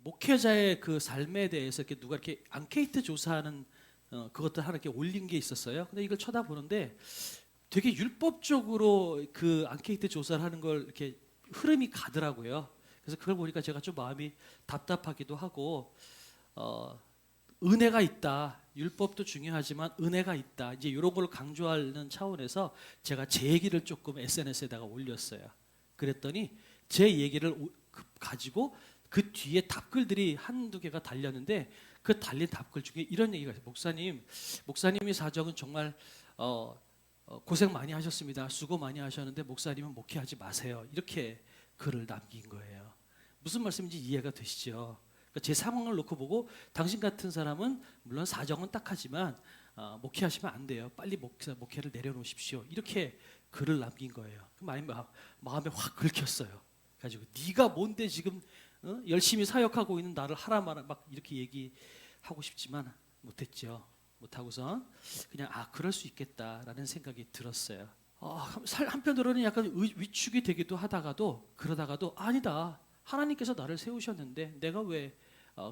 목회자의 그 삶에 대해서 이렇게 누가 이렇게 앙케이트 조사하는 그것들 하나 이렇게 올린 게 있었어요. 근데 이걸 쳐다보는데 되게 율법적으로 그 앙케이트 조사를 하는 걸 이렇게 흐름이 가더라고요. 그래서 그걸 보니까 제가 좀 마음이 답답하기도 하고 은혜가 있다. 율법도 중요하지만 은혜가 있다. 이제 이런 걸 강조하는 차원에서 제가 제 얘기를 조금 SNS에다가 올렸어요. 그랬더니 제 얘기를 가지고 그 뒤에 답글들이 한두 개가 달렸는데 그 달린 답글 중에 이런 얘기가 있어요. 목사님의 사정은 정말 고생 많이 하셨습니다. 수고 많이 하셨는데 목사님은 목회하지 마세요. 이렇게 글을 남긴 거예요. 무슨 말씀인지 이해가 되시죠? 그러니까 제 상황을 놓고 보고 당신 같은 사람은 물론 사정은 딱하지만 목회하시면 안 돼요. 빨리 목회를 내려놓으십시오. 이렇게 글을 남긴 거예요. 마음에 확 긁혔어요. 가지고 네가 뭔데 지금 열심히 사역하고 있는 나를 하라 마라 막 이렇게 얘기하고 싶지만 못했죠. 못하고선 그냥 그럴 수 있겠다라는 생각이 들었어요. 한편으로는 약간 위축이 되기도 하다가도 그러다가도 아니다. 하나님께서 나를 세우셨는데 내가 왜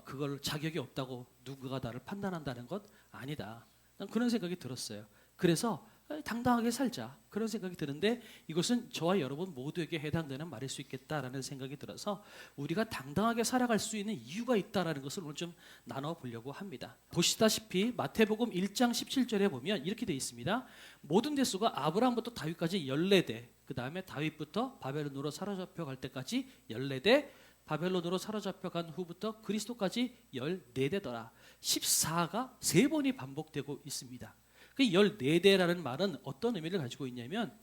그걸 자격이 없다고 누군가 나를 판단한다는 것 아니다. 난 그런 생각이 들었어요. 그래서 당당하게 살자 그런 생각이 드는데 이것은 저와 여러분 모두에게 해당되는 말일 수 있겠다라는 생각이 들어서 우리가 당당하게 살아갈 수 있는 이유가 있다라는 것을 오늘 좀 나눠보려고 합니다. 보시다시피 마태복음 1장 17절에 보면 이렇게 되어 있습니다. 모든 대수가 아브라함부터 다윗까지 14대, 그 다음에 다윗부터 바벨론으로 사로잡혀 갈 때까지 14대, 바벨론으로 사로잡혀 간 후부터 그리스도까지 14대더라. 14가 3번이 반복되고 있습니다. 그 14대라는 말은 어떤 의미를 가지고 있냐면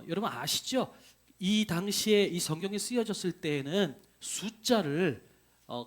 여러분 아시죠? 이 당시에 이 성경이 쓰여졌을 때에는 숫자를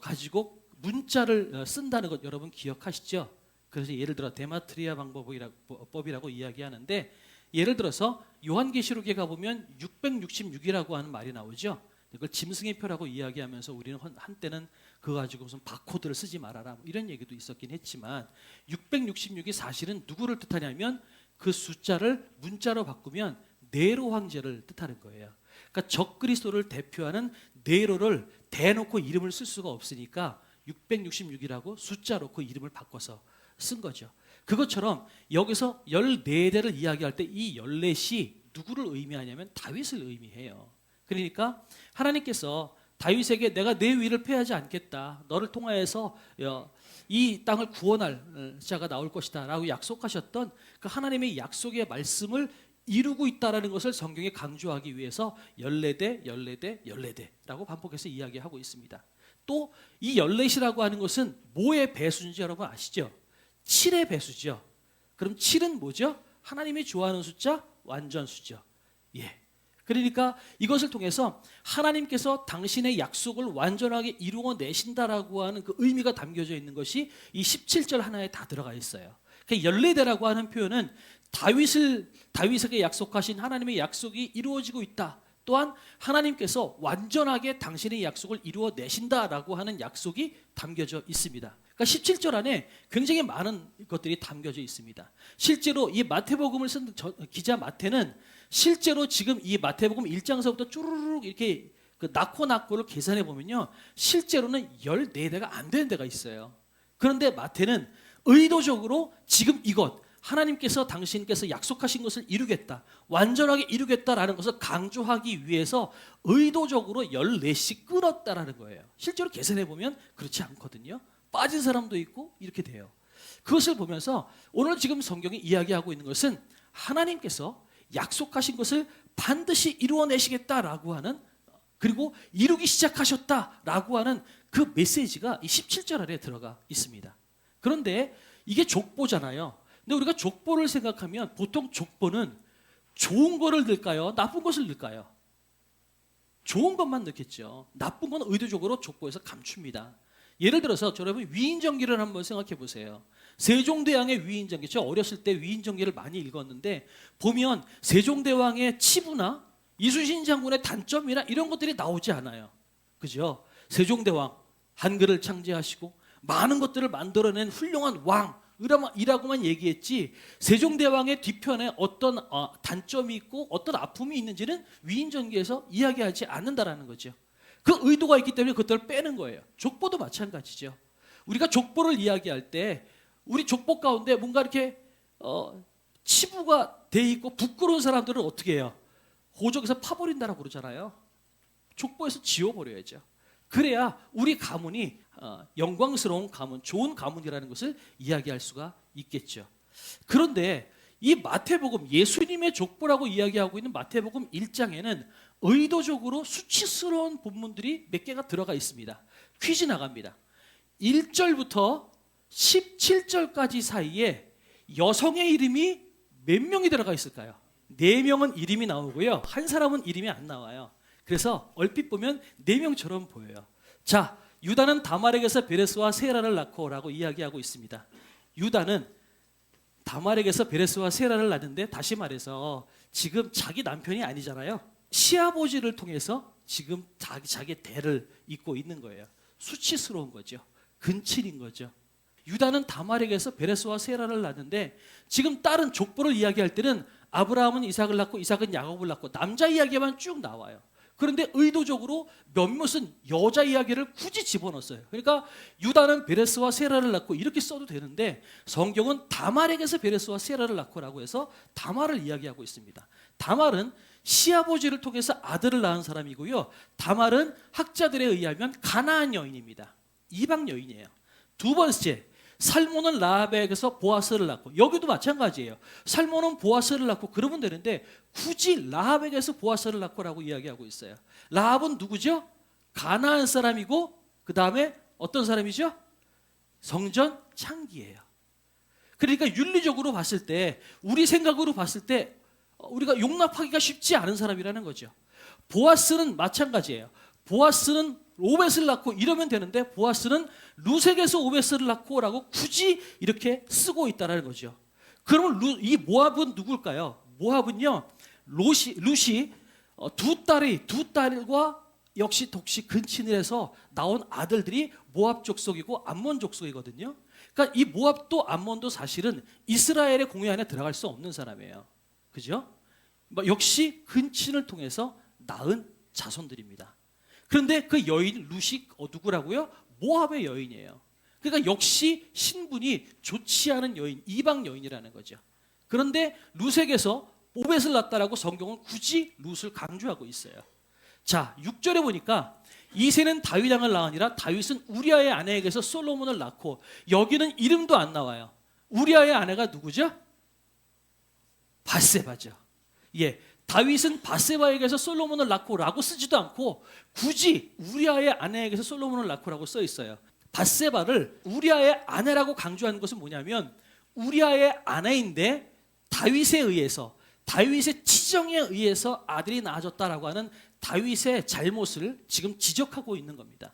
가지고 문자를 쓴다는 것 여러분 기억하시죠? 그래서 예를 들어 데마트리아 방법이라고 이야기하는데 예를 들어서 요한계시록에 가보면 666이라고 하는 말이 나오죠. 그걸 짐승의 표라고 이야기하면서 우리는 한때는 그거 가지고 무슨 바코드를 쓰지 말아라 이런 얘기도 있었긴 했지만 666이 사실은 누구를 뜻하냐면 그 숫자를 문자로 바꾸면 네로 황제를 뜻하는 거예요. 그러니까 적그리스도를 대표하는 네로를 대놓고 이름을 쓸 수가 없으니까 666이라고 숫자로 그 이름을 바꿔서 쓴 거죠. 그것처럼 여기서 14대를 이야기할 때 이 14이 누구를 의미하냐면 다윗을 의미해요. 그러니까 하나님께서 다윗에게 내가 내 위를 패하지 않겠다. 너를 통하여서 이 땅을 구원할 자가 나올 것이다 라고 약속하셨던 그 하나님의 약속의 말씀을 이루고 있다는 것을 성경에 강조하기 위해서 14대, 14대, 14대라고 반복해서 이야기하고 있습니다. 또 이 14이라고 하는 것은 뭐의 배수인지 여러분 아시죠? 7의 배수죠. 그럼 7은 뭐죠? 하나님이 좋아하는 숫자, 완전수죠. 예. 그러니까 이것을 통해서 하나님께서 당신의 약속을 완전하게 이루어내신다라고 하는 그 의미가 담겨져 있는 것이 이 17절 하나에 다 들어가 있어요. 그러니까 14대라고 하는 표현은 다윗에게 약속하신 하나님의 약속이 이루어지고 있다. 또한 하나님께서 완전하게 당신의 약속을 이루어내신다라고 하는 약속이 담겨져 있습니다. 그러니까 17절 안에 굉장히 많은 것들이 담겨져 있습니다. 실제로 이 마태복음을 쓴 기자 마태는 실제로 지금 이 마태복음 1장서부터 쭈루룩 이렇게 그 낙호를 계산해 보면요. 실제로는 14대가 안 되는 데가 있어요. 그런데 마태는 의도적으로 지금 이것 하나님께서 당신께서 약속하신 것을 이루겠다. 완전하게 이루겠다라는 것을 강조하기 위해서 의도적으로 14씩 끊었다라는 거예요. 실제로 계산해 보면 그렇지 않거든요. 빠진 사람도 있고 이렇게 돼요. 그것을 보면서 오늘 지금 성경이 이야기하고 있는 것은 하나님께서 약속하신 것을 반드시 이루어내시겠다라고 하는 그리고 이루기 시작하셨다라고 하는 그 메시지가 이 17절 안에 들어가 있습니다. 그런데 이게 족보잖아요. 근데 우리가 족보를 생각하면 보통 족보는 좋은 거를 넣을까요? 나쁜 것을 넣을까요? 좋은 것만 넣겠죠. 나쁜 건 의도적으로 족보에서 감춥니다. 예를 들어서 여러분 위인전기를 한번 생각해 보세요. 세종대왕의 위인전기, 저 어렸을 때 위인전기를 많이 읽었는데 보면 세종대왕의 치부나 이순신 장군의 단점이나 이런 것들이 나오지 않아요. 그죠? 세종대왕 한글을 창제하시고 많은 것들을 만들어낸 훌륭한 왕이라고만 얘기했지 세종대왕의 뒤편에 어떤 단점이 있고 어떤 아픔이 있는지는 위인전기에서 이야기하지 않는다라는 거죠. 그 의도가 있기 때문에 그것들을 빼는 거예요. 족보도 마찬가지죠. 우리가 족보를 이야기할 때 우리 족보 가운데 뭔가 이렇게 치부가 돼 있고 부끄러운 사람들은 어떻게 해요? 호적에서 파버린다라고 그러잖아요. 족보에서 지워버려야죠. 그래야 우리 가문이 영광스러운 가문, 좋은 가문이라는 것을 이야기할 수가 있겠죠. 그런데 이 마태복음, 예수님의 족보라고 이야기하고 있는 마태복음 1장에는 의도적으로 수치스러운 본문들이 몇 개가 들어가 있습니다. 퀴즈 나갑니다. 1절부터 17절까지 사이에 여성의 이름이 몇 명이 들어가 있을까요? 4명은 이름이 나오고요. 한 사람은 이름이 안 나와요. 그래서 얼핏 보면 4명처럼 보여요. 자, 유다는 다말에게서 베레스와 세라를 낳고라고 이야기하고 있습니다. 유다는 다말에게서 베레스와 세라를 낳는데, 다시 말해서 지금 자기 남편이 아니잖아요. 시아버지를 통해서 지금 자기 대를 잇고 있는 거예요. 수치스러운 거죠. 근친인 거죠. 유다는 다말에게서 베레스와 세라를 낳는데, 지금 다른 족보를 이야기할 때는 아브라함은 이삭을 낳고 이삭은 야곱을 낳고 남자 이야기만 쭉 나와요. 그런데 의도적으로 몇몇은 여자 이야기를 굳이 집어넣었어요. 그러니까 유다는 베레스와 세라를 낳고 이렇게 써도 되는데, 성경은 다말에게서 베레스와 세라를 낳고라고 해서 다말을 이야기하고 있습니다. 다말은 시아버지를 통해서 아들을 낳은 사람이고요. 다말은 학자들에 의하면 가나안 여인입니다. 이방 여인이에요. 두 번째, 살몬은 라합에게서 보아스를 낳고, 여기도 마찬가지예요. 살몬은 보아스를 낳고 그러면 되는데 굳이 라합에게서 보아스를 낳고라고 이야기하고 있어요. 라합은 누구죠? 가나안 사람이고 그 다음에 어떤 사람이죠? 성전 창기예요. 그러니까 윤리적으로 봤을 때, 우리 생각으로 봤을 때 우리가 용납하기가 쉽지 않은 사람이라는 거죠. 보아스는 마찬가지예요. 보아스는 오벳을 낳고 이러면 되는데 보아스는 루색에서 오벳을 낳고라고 굳이 이렇게 쓰고 있다는 거죠. 그러면 이 모압은 누굴까요? 모압은요, 룻이 두 딸과 역시 독시 근친을 해서 나온 아들들이 모압 족속이고 암몬 족속이거든요. 그러니까 이 모압도 암몬도 사실은 이스라엘의 공의 안에 들어갈 수 없는 사람이에요. 그죠? 역시 근친을 통해서 낳은 자손들입니다. 그런데 그 여인 룻이 누구라고요? 모압의 여인이에요. 그러니까 역시 신분이 좋지 않은 여인, 이방 여인이라는 거죠. 그런데 룻에게서 오벳을 낳았다라고 성경은 굳이 룻을 강조하고 있어요. 자, 6절에 보니까 이새는 다윗 왕을 낳으니라 다윗은 우리아의 아내에게서 솔로몬을 낳고, 여기는 이름도 안 나와요. 우리아의 아내가 누구죠? 바세바죠. 예, 다윗은 바세바에게서 솔로몬을 낳고라고 쓰지도 않고 굳이 우리아의 아내에게서 솔로몬을 낳고라고 써 있어요. 바세바를 우리아의 아내라고 강조하는 것은 뭐냐면, 우리아의 아내인데 다윗에 의해서, 다윗의 치정에 의해서 아들이 낳아졌다라고 하는 다윗의 잘못을 지금 지적하고 있는 겁니다.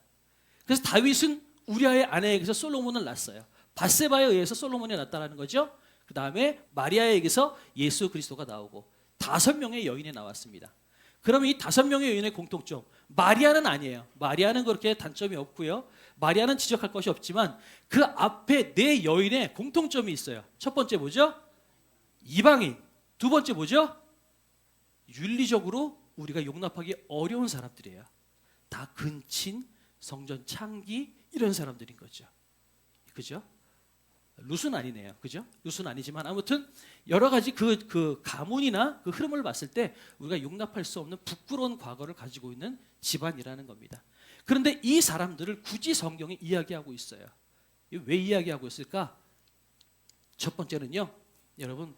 그래서 다윗은 우리아의 아내에게서 솔로몬을 낳았어요. 바세바에 의해서 솔로몬이 낳았다는 거죠. 그 다음에 마리아에게서 예수 그리스도가 나오고 5명의 여인이 나왔습니다. 그러면 이 5명의 여인의 공통점, 마리아는 아니에요. 마리아는 그렇게 단점이 없고요. 마리아는 지적할 것이 없지만 그 앞에 4 여인의 공통점이 있어요. 첫 번째 뭐죠? 이방인. 두 번째 뭐죠? 윤리적으로 우리가 용납하기 어려운 사람들이에요. 다 근친, 성전 창기 이런 사람들인 거죠. 그죠? 룻은 아니네요. 그죠? 룻은 아니지만 아무튼 여러 가지 그 가문이나 그 흐름을 봤을 때 우리가 용납할 수 없는 부끄러운 과거를 가지고 있는 집안이라는 겁니다. 그런데 이 사람들을 굳이 성경이 이야기하고 있어요. 왜 이야기하고 있을까? 첫 번째는요, 여러분,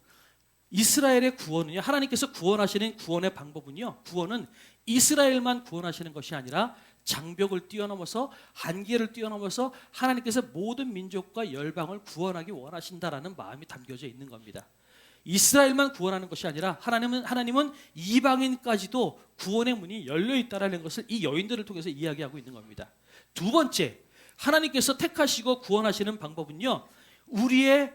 이스라엘의 구원은요, 하나님께서 구원하시는 구원의 방법은요, 구원은 이스라엘만 구원하시는 것이 아니라 장벽을 뛰어넘어서, 한계를 뛰어넘어서 하나님께서 모든 민족과 열방을 구원하기 원하신다라는 마음이 담겨져 있는 겁니다. 이스라엘만 구원하는 것이 아니라 하나님은 이방인까지도 구원의 문이 열려 있다라는 것을 이 여인들을 통해서 이야기하고 있는 겁니다. 두 번째, 하나님께서 택하시고 구원하시는 방법은요, 우리의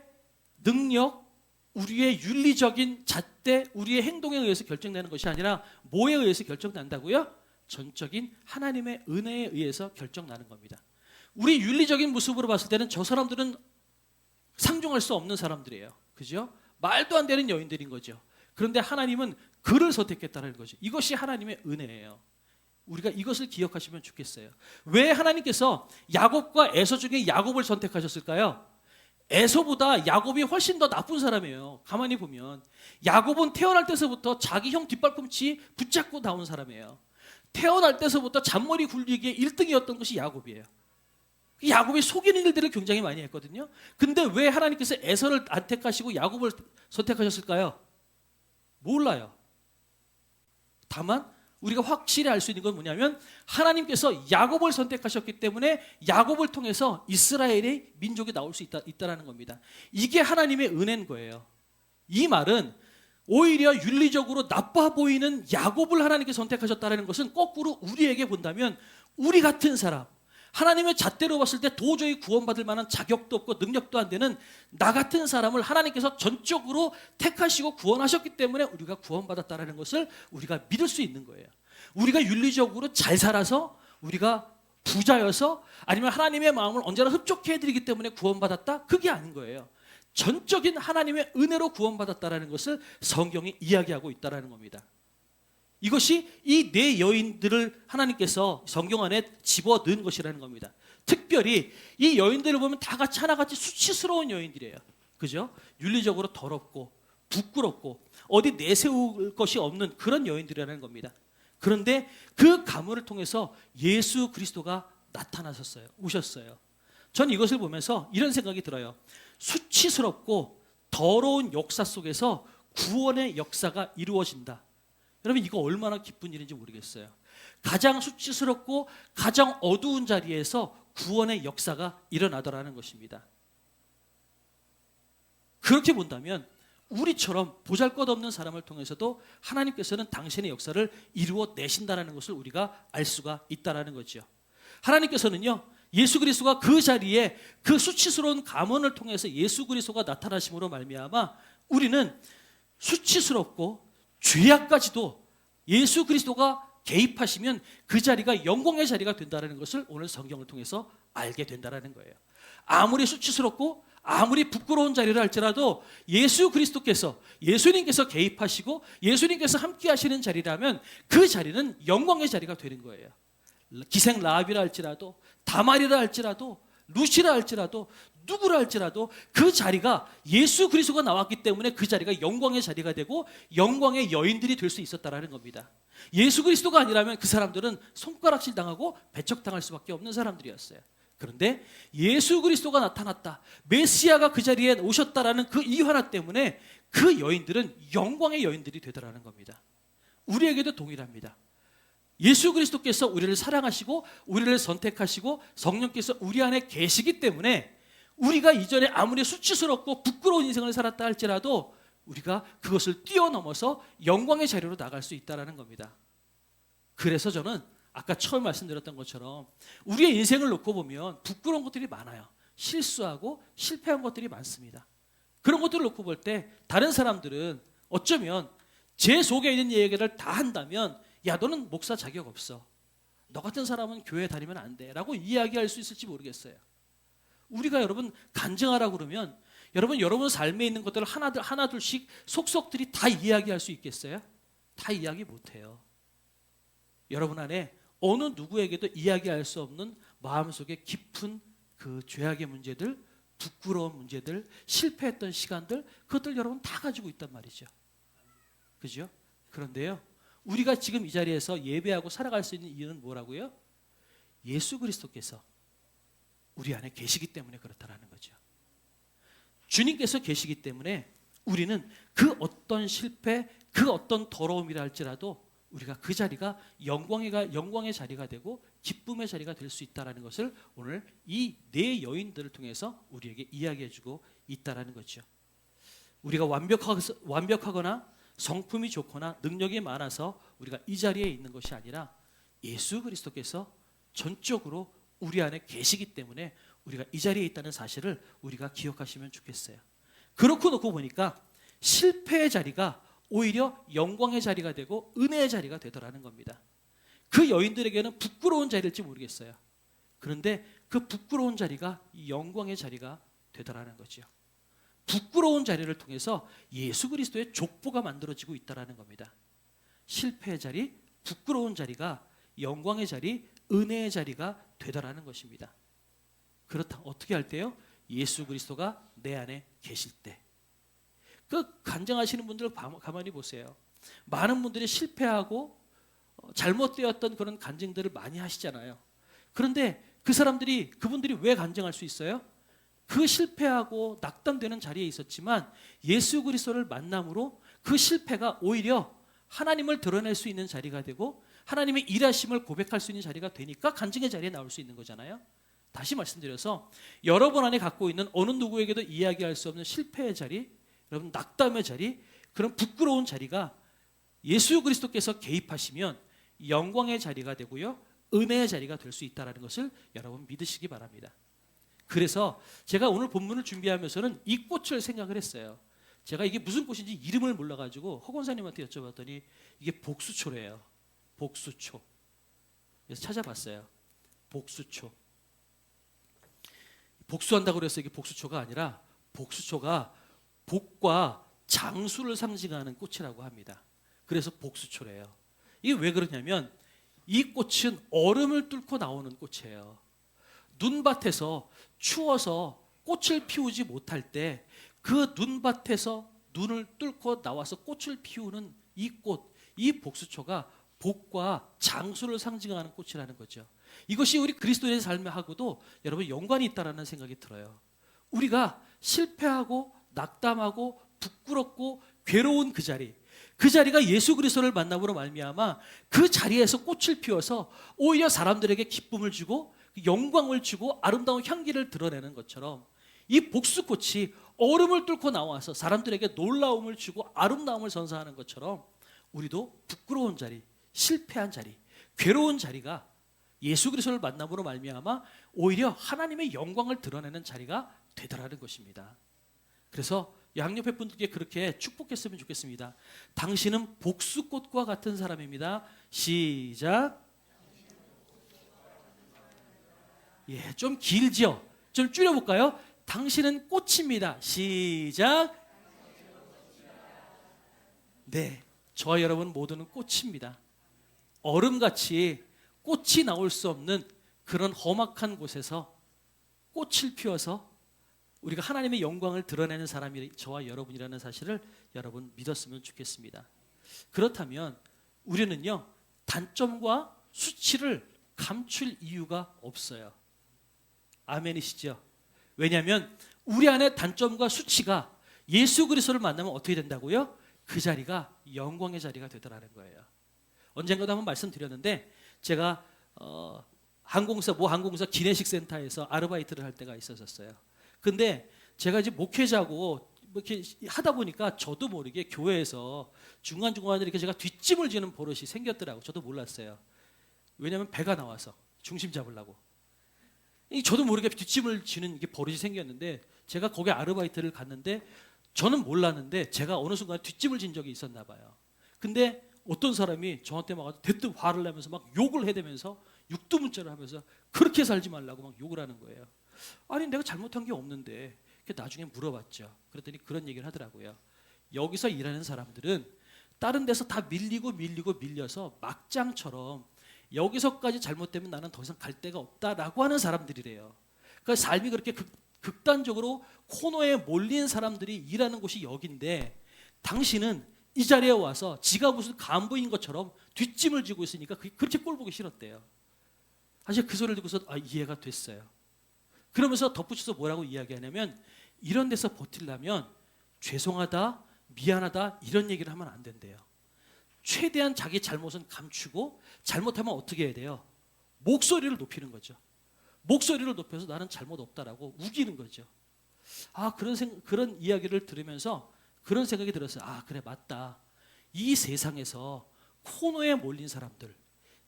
능력, 우리의 윤리적인 잣대, 우리의 행동에 의해서 결정되는 것이 아니라 뭐에 의해서 결정난다고요? 전적인 하나님의 은혜에 의해서 결정나는 겁니다. 우리 윤리적인 모습으로 봤을 때는 저 사람들은 상종할 수 없는 사람들이에요. 그죠? 말도 안 되는 여인들인 거죠. 그런데 하나님은 그를 선택했다는 거죠. 이것이 하나님의 은혜예요. 우리가 이것을 기억하시면 좋겠어요. 왜 하나님께서 야곱과 에서 중에 야곱을 선택하셨을까요? 에서보다 야곱이 훨씬 더 나쁜 사람이에요. 가만히 보면 야곱은 태어날 때서부터 자기 형 뒷발꿈치 붙잡고 나온 사람이에요. 태어날 때서부터 잔머리 굴리기에 1등이었던 것이 야곱이에요. 야곱이 속이는 일들을 굉장히 많이 했거든요. 근데 왜 하나님께서 에서를 안 택하시고 야곱을 선택하셨을까요? 몰라요. 다만 우리가 확실히 알 수 있는 건 뭐냐면 하나님께서 야곱을 선택하셨기 때문에 야곱을 통해서 이스라엘의 민족이 나올 수 있다는 겁니다. 이게 하나님의 은혜인 거예요. 이 말은 오히려 윤리적으로 나빠 보이는 야곱을 하나님께 선택하셨다는 것은 거꾸로 우리에게 본다면 우리 같은 사람, 하나님의 잣대로 봤을 때 도저히 구원받을 만한 자격도 없고 능력도 안 되는 나 같은 사람을 하나님께서 전적으로 택하시고 구원하셨기 때문에 우리가 구원받았다는 것을 우리가 믿을 수 있는 거예요. 우리가 윤리적으로 잘 살아서 우리가 부자여서 아니면 하나님의 마음을 언제나 흡족해 해드리기 때문에 구원받았다? 그게 아닌 거예요. 전적인 하나님의 은혜로 구원받았다는 것을 성경이 이야기하고 있다는 겁니다. 이것이 이 네 여인들을 하나님께서 성경 안에 집어넣은 것이라는 겁니다. 특별히 이 여인들을 보면 다 같이 하나같이 수치스러운 여인들이에요. 그죠? 윤리적으로 더럽고 부끄럽고 어디 내세울 것이 없는 그런 여인들이라는 겁니다. 그런데 그 가문을 통해서 예수 그리스도가 나타나셨어요. 오셨어요. 전 이것을 보면서 이런 생각이 들어요. 수치스럽고 더러운 역사 속에서 구원의 역사가 이루어진다. 여러분 이거 얼마나 기쁜 일인지 모르겠어요. 가장 수치스럽고 가장 어두운 자리에서 구원의 역사가 일어나더라는 것입니다. 그렇게 본다면 우리처럼 보잘것없는 사람을 통해서도 하나님께서는 당신의 역사를 이루어 내신다는 것을 우리가 알 수가 있다는 거죠. 하나님께서는요, 예수 그리스도가 그 자리에 그 수치스러운 가문을 통해서 예수 그리스도가 나타나심으로 말미암아 우리는 수치스럽고 죄악까지도 예수 그리스도가 개입하시면 그 자리가 영광의 자리가 된다는 것을 오늘 성경을 통해서 알게 된다는 거예요. 아무리 수치스럽고 아무리 부끄러운 자리를 할지라도 예수 그리스도께서 예수님께서 개입하시고 예수님께서 함께 하시는 자리라면 그 자리는 영광의 자리가 되는 거예요. 기생 라합이라 할지라도 다말이라 할지라도 루시라 할지라도 누구라 할지라도 그 자리가 예수 그리스도가 나왔기 때문에 그 자리가 영광의 자리가 되고 영광의 여인들이 될 수 있었다라는 겁니다. 예수 그리스도가 아니라면 그 사람들은 손가락질 당하고 배척당할 수밖에 없는 사람들이었어요. 그런데 예수 그리스도가 나타났다, 메시아가 그 자리에 오셨다라는 그 이유 하나 때문에 그 여인들은 영광의 여인들이 되더라는 겁니다. 우리에게도 동일합니다. 예수 그리스도께서 우리를 사랑하시고 우리를 선택하시고 성령께서 우리 안에 계시기 때문에 우리가 이전에 아무리 수치스럽고 부끄러운 인생을 살았다 할지라도 우리가 그것을 뛰어넘어서 영광의 자리로 나갈 수 있다는 겁니다. 그래서 저는 아까 처음 말씀드렸던 것처럼 우리의 인생을 놓고 보면 부끄러운 것들이 많아요. 실수하고 실패한 것들이 많습니다. 그런 것들을 놓고 볼 때 다른 사람들은 어쩌면 제 속에 있는 얘기를 다 한다면 야, 너는 목사 자격 없어, 너 같은 사람은 교회 다니면 안 돼 라고 이야기할 수 있을지 모르겠어요. 우리가 여러분 간증하라고 그러면 여러분 삶에 있는 것들을 하나둘씩 속속들이 다 이야기할 수 있겠어요? 다 이야기 못해요. 여러분 안에 어느 누구에게도 이야기할 수 없는 마음속에 깊은 그 죄악의 문제들, 부끄러운 문제들, 실패했던 시간들, 그것들 여러분 다 가지고 있단 말이죠. 그죠? 그런데요, 우리가 지금 이 자리에서 예배하고 살아갈 수 있는 이유는 뭐라고요? 예수 그리스도께서 우리 안에 계시기 때문에 그렇다라는 거죠. 주님께서 계시기 때문에 우리는 그 어떤 실패, 그 어떤 더러움이라 할지라도 우리가 그 자리가 영광의 자리가 되고 기쁨의 자리가 될 수 있다는 것을 오늘 이 네 여인들을 통해서 우리에게 이야기해주고 있다는 거죠. 우리가 완벽하거나 성품이 좋거나 능력이 많아서 우리가 이 자리에 있는 것이 아니라 예수 그리스도께서 전적으로 우리 안에 계시기 때문에 우리가 이 자리에 있다는 사실을 우리가 기억하시면 좋겠어요. 그렇고 놓고 보니까 실패의 자리가 오히려 영광의 자리가 되고 은혜의 자리가 되더라는 겁니다. 그 여인들에게는 부끄러운 자리일지 모르겠어요. 그런데 그 부끄러운 자리가 영광의 자리가 되더라는 거죠. 부끄러운 자리를 통해서 예수 그리스도의 족보가 만들어지고 있다는 겁니다. 실패의 자리, 부끄러운 자리가 영광의 자리, 은혜의 자리가 되더라는 것입니다. 그렇다. 어떻게 할 때요? 예수 그리스도가 내 안에 계실 때. 그 간증하시는 분들 가만히 보세요. 많은 분들이 실패하고 잘못되었던 그런 간증들을 많이 하시잖아요. 그런데 그분들이 왜 간증할 수 있어요? 그 실패하고 낙담되는 자리에 있었지만 예수 그리스도를 만남으로 그 실패가 오히려 하나님을 드러낼 수 있는 자리가 되고 하나님의 일하심을 고백할 수 있는 자리가 되니까 간증의 자리에 나올 수 있는 거잖아요. 다시 말씀드려서 여러분 안에 갖고 있는 어느 누구에게도 이야기할 수 없는 실패의 자리, 여러분 낙담의 자리, 그런 부끄러운 자리가 예수 그리스도께서 개입하시면 영광의 자리가 되고요, 은혜의 자리가 될 수 있다는 것을 여러분 믿으시기 바랍니다. 그래서 제가 오늘 본문을 준비하면서는 이 꽃을 생각을 했어요. 제가 이게 무슨 꽃인지 이름을 몰라가지고 허 권사님한테 여쭤봤더니 이게 복수초래요. 복수초. 그래서 찾아봤어요. 복수초. 복수한다고 그래서 이게 복수초가 아니라 복수초가 복과 장수를 상징하는 꽃이라고 합니다. 그래서 복수초래요. 이게 왜 그러냐면 이 꽃은 얼음을 뚫고 나오는 꽃이에요. 눈밭에서 추워서 꽃을 피우지 못할 때 그 눈밭에서 눈을 뚫고 나와서 꽃을 피우는 이 꽃, 이 복수초가 복과 장수를 상징하는 꽃이라는 거죠. 이것이 우리 그리스도인의 삶하고도 여러분 연관이 있다는 생각이 들어요. 우리가 실패하고 낙담하고 부끄럽고 괴로운 그 자리가 예수 그리스도를 만남으로 말미암아 그 자리에서 꽃을 피워서 오히려 사람들에게 기쁨을 주고 영광을 주고 아름다운 향기를 드러내는 것처럼 이 복수꽃이 얼음을 뚫고 나와서 사람들에게 놀라움을 주고 아름다움을 선사하는 것처럼 우리도 부끄러운 자리, 실패한 자리, 괴로운 자리가 예수 그리스도를 만남으로 말미암아 오히려 하나님의 영광을 드러내는 자리가 되더라는 것입니다. 그래서 양옆에 분들께 그렇게 축복했으면 좋겠습니다. 당신은 복수꽃과 같은 사람입니다. 시작. 예, 좀 길죠? 좀 줄여볼까요? 당신은 꽃입니다. 시작. 네, 저와 여러분 모두는 꽃입니다. 얼음같이 꽃이 나올 수 없는 그런 험악한 곳에서 꽃을 피워서 우리가 하나님의 영광을 드러내는 사람이 저와 여러분이라는 사실을 여러분 믿었으면 좋겠습니다. 그렇다면 우리는요, 단점과 수치를 감출 이유가 없어요. 아멘이시죠? 왜냐하면 우리 안에 단점과 수치가 예수 그리스도를 만나면 어떻게 된다고요? 그 자리가 영광의 자리가 되더라는 거예요. 언젠가도 한번 말씀드렸는데 제가 항공사 기내식센터에서 아르바이트를 할 때가 있었어요. 근데 제가 이제 목회자고 이렇게 하다 보니까 저도 모르게 교회에서 중간중간에 이렇게 제가 뒷짐을 지는 버릇이 생겼더라고요. 저도 몰랐어요. 왜냐하면 배가 나와서 중심 잡으려고. 저도 모르게 뒷짐을 지는 이게 버릇이 생겼는데 제가 거기 아르바이트를 갔는데 저는 몰랐는데 제가 어느 순간 뒷짐을 진 적이 있었나 봐요. 근데 어떤 사람이 저한테 막 대뜸 화를 내면서 막 욕을 해대면서 육두문자를 하면서 그렇게 살지 말라고 막 욕을 하는 거예요. 아니 내가 잘못한 게 없는데. 나중에 물어봤죠. 그랬더니 그런 얘기를 하더라고요. 여기서 일하는 사람들은 다른 데서 다 밀려서 막장처럼 여기서까지 잘못되면 나는 더 이상 갈 데가 없다라고 하는 사람들이래요. 그러니까 삶이 그렇게 극단적으로 코너에 몰린 사람들이 일하는 곳이 여긴데 당신은 이 자리에 와서 지가 무슨 간부인 것처럼 뒷짐을 지고 있으니까 그렇게 꼴 보기 싫었대요. 사실 그 소리를 듣고서 이해가 됐어요. 그러면서 덧붙여서 뭐라고 이야기하냐면 이런 데서 버틸려면 죄송하다, 미안하다 이런 얘기를 하면 안 된대요. 최대한 자기 잘못은 감추고 잘못하면 어떻게 해야 돼요? 목소리를 높이는 거죠. 목소리를 높여서 나는 잘못 없다라고 우기는 거죠. 그런 이야기를 들으면서 그런 생각이 들었어요. 그래 맞다. 이 세상에서 코너에 몰린 사람들,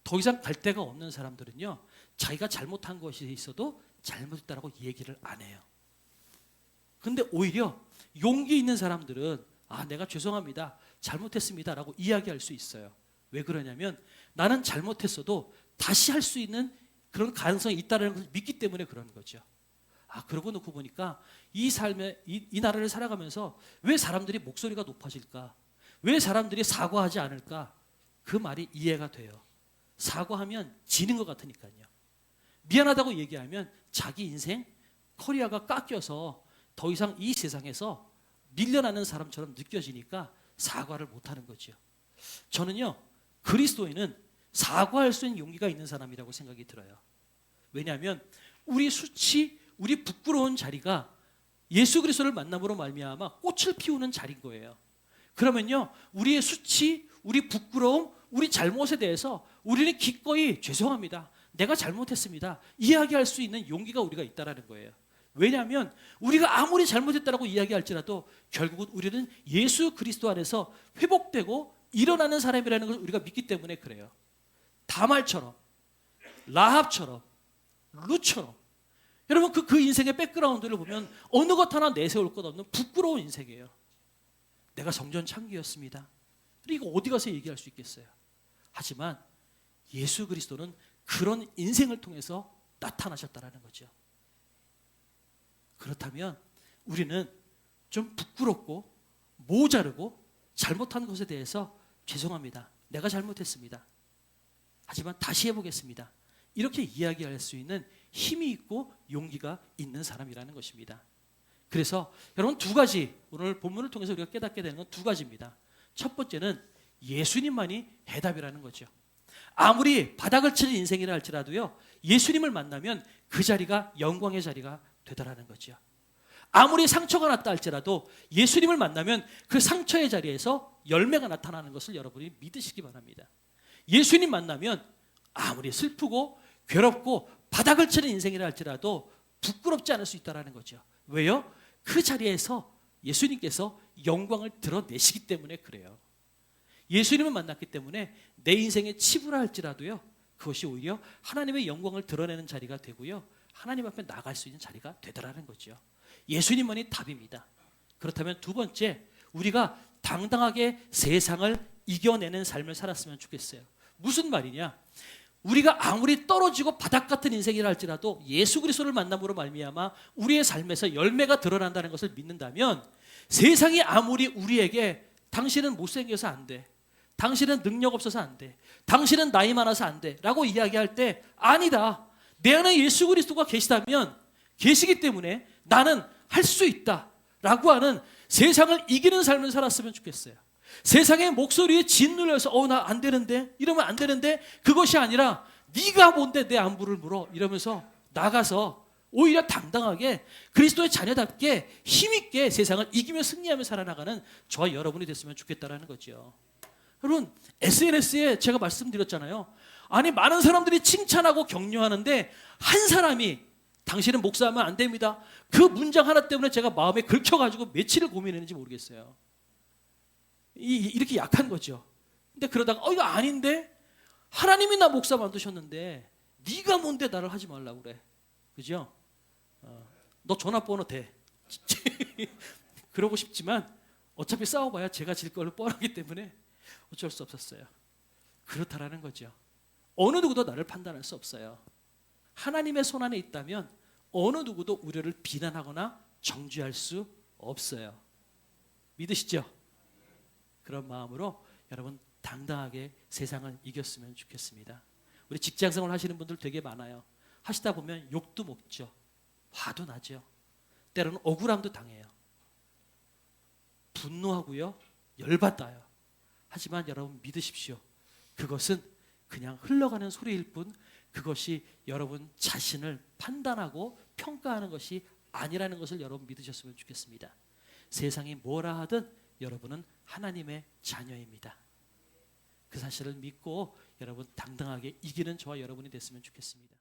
더 이상 갈 데가 없는 사람들은요, 자기가 잘못한 것이 있어도 잘못했다라고 얘기를 안 해요. 근데 오히려 용기 있는 사람들은 내가 죄송합니다, 잘못했습니다라고 이야기할 수 있어요. 왜 그러냐면 나는 잘못했어도 다시 할 수 있는 그런 가능성이 있다는 것을 믿기 때문에 그런 거죠. 그러고 놓고 보니까 이 삶에 이 나라를 살아가면서 왜 사람들이 목소리가 높아질까? 왜 사람들이 사과하지 않을까? 그 말이 이해가 돼요. 사과하면 지는 것 같으니까요. 미안하다고 얘기하면 자기 인생 커리어가 깎여서 더 이상 이 세상에서 밀려나는 사람처럼 느껴지니까 사과를 못하는 거죠. 저는요, 그리스도인은 사과할 수 있는 용기가 있는 사람이라고 생각이 들어요. 왜냐하면 우리 수치, 우리 부끄러운 자리가 예수 그리스도를 만남으로 말미암아 꽃을 피우는 자리인 거예요. 그러면요, 우리의 수치, 우리 부끄러움, 우리 잘못에 대해서 우리는 기꺼이 죄송합니다, 내가 잘못했습니다, 이야기할 수 있는 용기가 우리가 있다라는 거예요. 왜냐하면 우리가 아무리 잘못했다라고 이야기할지라도 결국은 우리는 예수 그리스도 안에서 회복되고 일어나는 사람이라는 걸 우리가 믿기 때문에 그래요. 다말처럼, 라합처럼, 룻처럼, 여러분 그 인생의 백그라운드를 보면 어느 것 하나 내세울 것 없는 부끄러운 인생이에요. 내가 성전 창기였습니다. 이거 어디 가서 얘기할 수 있겠어요? 하지만 예수 그리스도는 그런 인생을 통해서 나타나셨다라는 거죠. 그렇다면 우리는 좀 부끄럽고 모자르고 잘못한 것에 대해서 죄송합니다, 내가 잘못했습니다, 하지만 다시 해보겠습니다, 이렇게 이야기할 수 있는 힘이 있고 용기가 있는 사람이라는 것입니다. 그래서 여러분 두 가지, 오늘 본문을 통해서 우리가 깨닫게 되는 건 두 가지입니다. 첫 번째는 예수님만이 해답이라는 거죠. 아무리 바닥을 치는 인생이라 할지라도요, 예수님을 만나면 그 자리가 영광의 자리가 되더라는 거죠. 아무리 상처가 났다 할지라도 예수님을 만나면 그 상처의 자리에서 열매가 나타나는 것을 여러분이 믿으시기 바랍니다. 예수님 만나면 아무리 슬프고 괴롭고 바닥을 치는 인생이라 할지라도 부끄럽지 않을 수 있다는 거죠. 왜요? 그 자리에서 예수님께서 영광을 드러내시기 때문에 그래요. 예수님을 만났기 때문에 내 인생에 치부라 할지라도요, 그것이 오히려 하나님의 영광을 드러내는 자리가 되고요, 하나님 앞에 나갈 수 있는 자리가 되더라는 거죠. 예수님만이 답입니다. 그렇다면 두 번째, 우리가 당당하게 세상을 이겨내는 삶을 살았으면 좋겠어요. 무슨 말이냐? 우리가 아무리 떨어지고 바닥 같은 인생이라 할지라도 예수 그리스도를 만남으로 말미암아 우리의 삶에서 열매가 드러난다는 것을 믿는다면, 세상이 아무리 우리에게 당신은 못생겨서 안 돼, 당신은 능력 없어서 안 돼, 당신은 나이 많아서 안 돼 라고 이야기할 때, 아니다, 내 안에 예수 그리스도가 계시기 때문에 나는 할 수 있다 라고 하는 세상을 이기는 삶을 살았으면 좋겠어요. 세상의 목소리에 짓눌려서 나 안 되는데, 이러면 안 되는데, 그것이 아니라 네가 뭔데 내 안부를 물어, 이러면서 나가서 오히려 당당하게 그리스도의 자녀답게 힘있게 세상을 이기며 승리하며 살아나가는 저와 여러분이 됐으면 좋겠다라는 거죠. 여러분, SNS에 제가 말씀드렸잖아요. 아니, 많은 사람들이 칭찬하고 격려하는데 한 사람이 당신은 목사하면 안 됩니다, 그 문장 하나 때문에 제가 마음에 긁혀가지고 며칠을 고민했는지 모르겠어요. 이렇게 약한 거죠. 근데 그러다가 이거 아닌데, 하나님이 나 목사 만드셨는데 네가 뭔데 나를 하지 말라고 그래, 그죠? 너 전화번호 대. 그러고 싶지만 어차피 싸워봐야 제가 질 걸로 뻔하기 때문에 어쩔 수 없었어요. 그렇다라는 거죠. 어느 누구도 나를 판단할 수 없어요. 하나님의 손 안에 있다면 어느 누구도 우리를 비난하거나 정죄할 수 없어요. 믿으시죠? 그런 마음으로 여러분 당당하게 세상을 이겼으면 좋겠습니다. 우리 직장생활 하시는 분들 되게 많아요. 하시다 보면 욕도 먹죠, 화도 나죠, 때로는 억울함도 당해요, 분노하고요, 열받아요. 하지만 여러분 믿으십시오. 그것은 그냥 흘러가는 소리일 뿐, 그것이 여러분 자신을 판단하고 평가하는 것이 아니라는 것을 여러분 믿으셨으면 좋겠습니다. 세상이 뭐라 하든 여러분은 하나님의 자녀입니다. 그 사실을 믿고 여러분 당당하게 이기는 저와 여러분이 됐으면 좋겠습니다.